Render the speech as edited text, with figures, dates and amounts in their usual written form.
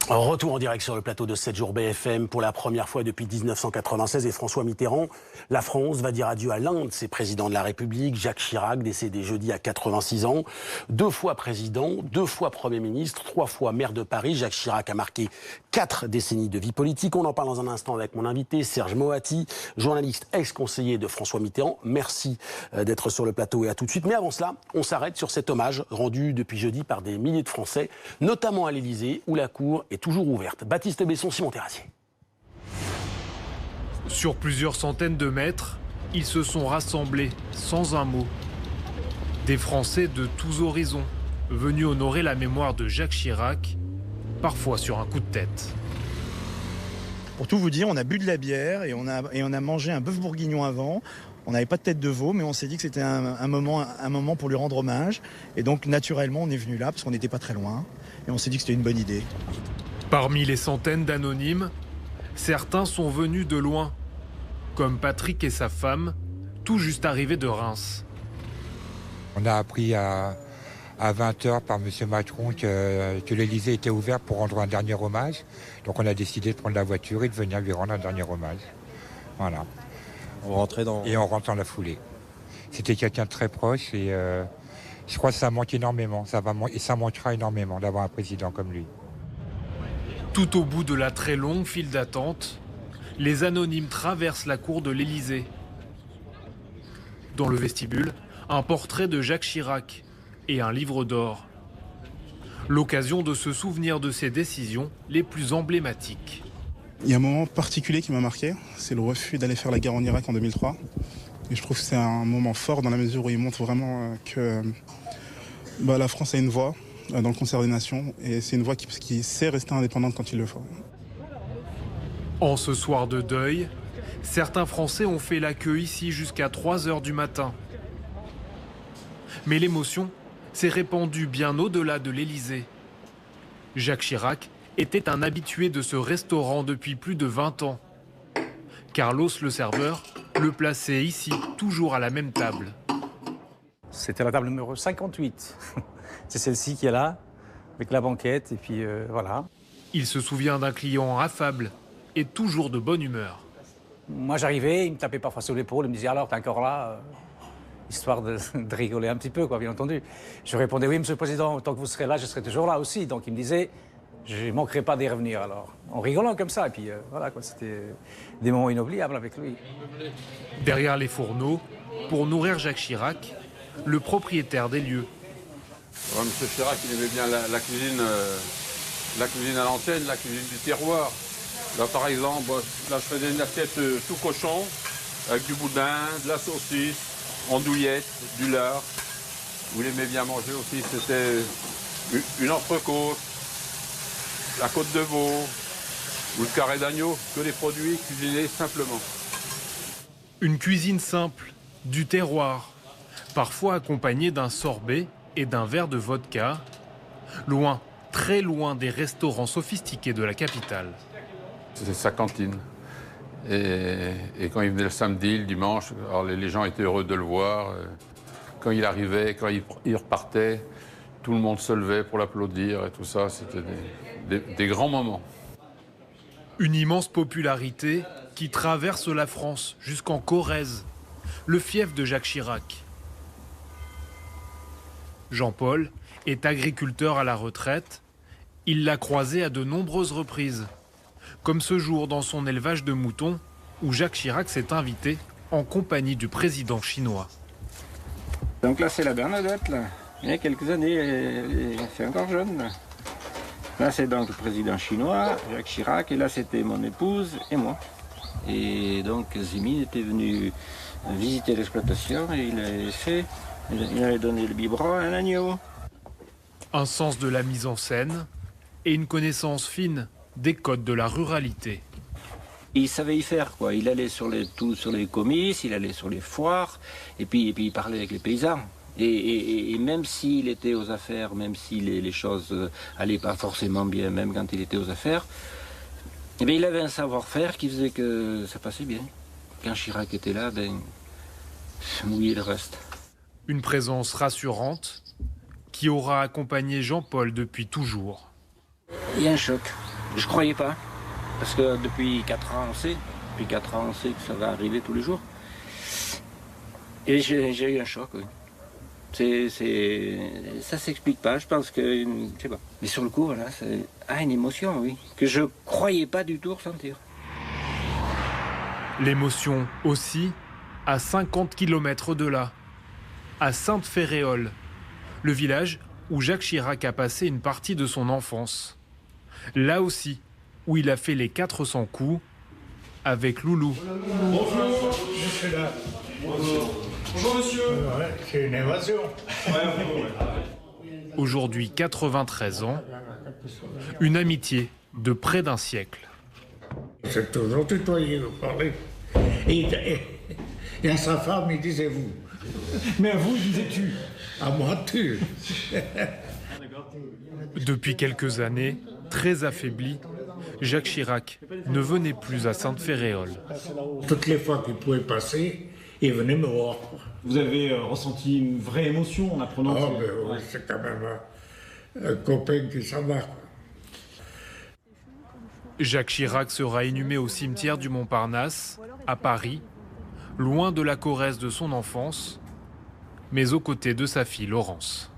Retour en direct sur le plateau de 7 jours BFM pour la première fois depuis 1996 et François Mitterrand. La France va dire adieu à l'un de ses présidents de la République, Jacques Chirac, décédé jeudi à 86 ans. 2 fois président, 2 fois Premier ministre, 3 fois maire de Paris. Jacques Chirac a marqué 4 décennies de vie politique. On en parle dans un instant avec mon invité, Serge Moati, journaliste ex-conseiller de François Mitterrand. Merci d'être sur le plateau et à tout de suite. Mais avant cela, on s'arrête sur cet hommage rendu depuis jeudi par des milliers de Français, notamment à l'Élysée, où la cour est toujours ouverte. Baptiste Besson, Simon Terrassier. Sur plusieurs centaines de mètres, ils se sont rassemblés sans un mot. Des Français de tous horizons, venus honorer la mémoire de Jacques Chirac, parfois sur un coup de tête. Pour tout vous dire, on a bu de la bière et on a mangé un bœuf bourguignon avant. On n'avait pas de tête de veau, mais on s'est dit que c'était un moment pour lui rendre hommage. Et donc, naturellement, on est venu là, parce qu'on n'était pas très loin. Et on s'est dit que c'était une bonne idée. Parmi les centaines d'anonymes, certains sont venus de loin, comme Patrick et sa femme, tout juste arrivés de Reims. On a appris à 20h par M. Macron que l'Élysée était ouverte pour rendre un dernier hommage. Donc on a décidé de prendre la voiture et de venir lui rendre un dernier hommage. Voilà. On rentrait dans... Et on rentre dans la foulée. C'était quelqu'un de très proche et je crois que ça manque énormément. Ça manquera énormément d'avoir un président comme lui. Tout au bout de la très longue file d'attente, les anonymes traversent la cour de l'Élysée. Dans le vestibule, un portrait de Jacques Chirac et un livre d'or. L'occasion de se souvenir de ses décisions les plus emblématiques. Il y a un moment particulier qui m'a marqué, c'est le refus d'aller faire la guerre en Irak en 2003. Et je trouve que c'est un moment fort dans la mesure où il montre vraiment que la France a une voix dans le concert des nations et c'est une voix qui sait rester indépendante quand il le faut. En ce soir de deuil, certains Français ont fait la queue ici jusqu'à 3 heures du matin. Mais l'émotion s'est répandue bien au-delà de l'Élysée. Jacques Chirac était un habitué de ce restaurant depuis plus de 20 ans. Carlos, le serveur, le plaçait ici, toujours à la même table. C'était la table numéro 58. C'est celle-ci qui est là, avec la banquette, et puis voilà. Il se souvient d'un client affable et toujours de bonne humeur. Moi j'arrivais, il me tapait parfois sur l'épaule, il me disait alors t'es encore là histoire de rigoler un petit peu, quoi, bien entendu. Je répondais oui, monsieur le président, tant que vous serez là, je serai toujours là aussi. Donc il me disait je ne manquerai pas d'y revenir alors. En rigolant comme ça, et puis voilà, quoi, c'était des moments inoubliables avec lui. Derrière les fourneaux, pour nourrir Jacques Chirac, le propriétaire des lieux. Ouais, monsieur Chirac, il aimait bien la cuisine à l'ancienne, la cuisine du terroir. Là, par exemple, là, je faisais une assiette tout cochon, avec du boudin, de la saucisse, andouillette, du lard. Vous l'aimez bien manger aussi, c'était une entrecôte, la côte de veau ou le carré d'agneau, que les produits cuisinés simplement. Une cuisine simple, du terroir, parfois accompagnée d'un sorbet et d'un verre de vodka, loin, très loin des restaurants sophistiqués de la capitale. C'était sa cantine. Et quand il venait le samedi, le dimanche, alors les gens étaient heureux de le voir. Quand il arrivait, quand il repartait, tout le monde se levait pour l'applaudir et tout ça. C'était des grands moments. Une immense popularité qui traverse la France jusqu'en Corrèze, le fief de Jacques Chirac. Jean-Paul est agriculteur à la retraite. Il l'a croisé à de nombreuses reprises, comme ce jour dans son élevage de moutons où Jacques Chirac s'est invité en compagnie du président chinois. Donc là, c'est la Bernadette, là. Il y a quelques années, c'est encore jeune. Là, là c'est donc le président chinois, Jacques Chirac, et là, c'était mon épouse et moi. Et donc, Zimi était venu visiter l'exploitation et il avait donné le biberon à un agneau. Un sens de la mise en scène et une connaissance fine des codes de la ruralité. Il savait y faire, quoi. Il allait sur les comices, il allait sur les foires, et puis il parlait avec les paysans. Et même s'il était aux affaires, même si les choses allaient pas forcément bien, même quand il était aux affaires, eh bien, il avait un savoir-faire qui faisait que ça passait bien. Quand Chirac était là, mouillait le reste. Une présence rassurante qui aura accompagné Jean-Paul depuis toujours. Il y a un choc. Je ne croyais pas. Parce que depuis 4 ans, on sait. Depuis 4 ans, on sait que ça va arriver tous les jours. Et j'ai eu un choc, oui. Ça s'explique pas, je pense que... Je sais pas. Mais sur le coup, voilà, c'est une émotion, oui. Que je croyais pas du tout ressentir. L'émotion aussi, à 50 km de là, à Sainte-Féréole, le village où Jacques Chirac a passé une partie de son enfance. Là aussi, où il a fait les 400 coups avec Loulou. Bonjour, je suis là. Bonjour. Bonjour monsieur. Ouais, c'est une évasion. Aujourd'hui 93 ans, une amitié de près d'un siècle. C'est toujours tutoyé, vous parlez. Et à sa femme, il disait vous. Mais à vous, il disait tu. À moi, tu. Depuis quelques années, très affaibli, Jacques Chirac ne venait plus à Sainte-Féréole. Toutes les fois qu'il pouvait passer, il venait me voir. Vous avez ressenti une vraie émotion en apprenant Ah, ben oui, c'est quand même un copain qui s'en va. Jacques Chirac sera inhumé au cimetière du Montparnasse, à Paris, loin de la Corrèze de son enfance, mais aux côtés de sa fille Laurence.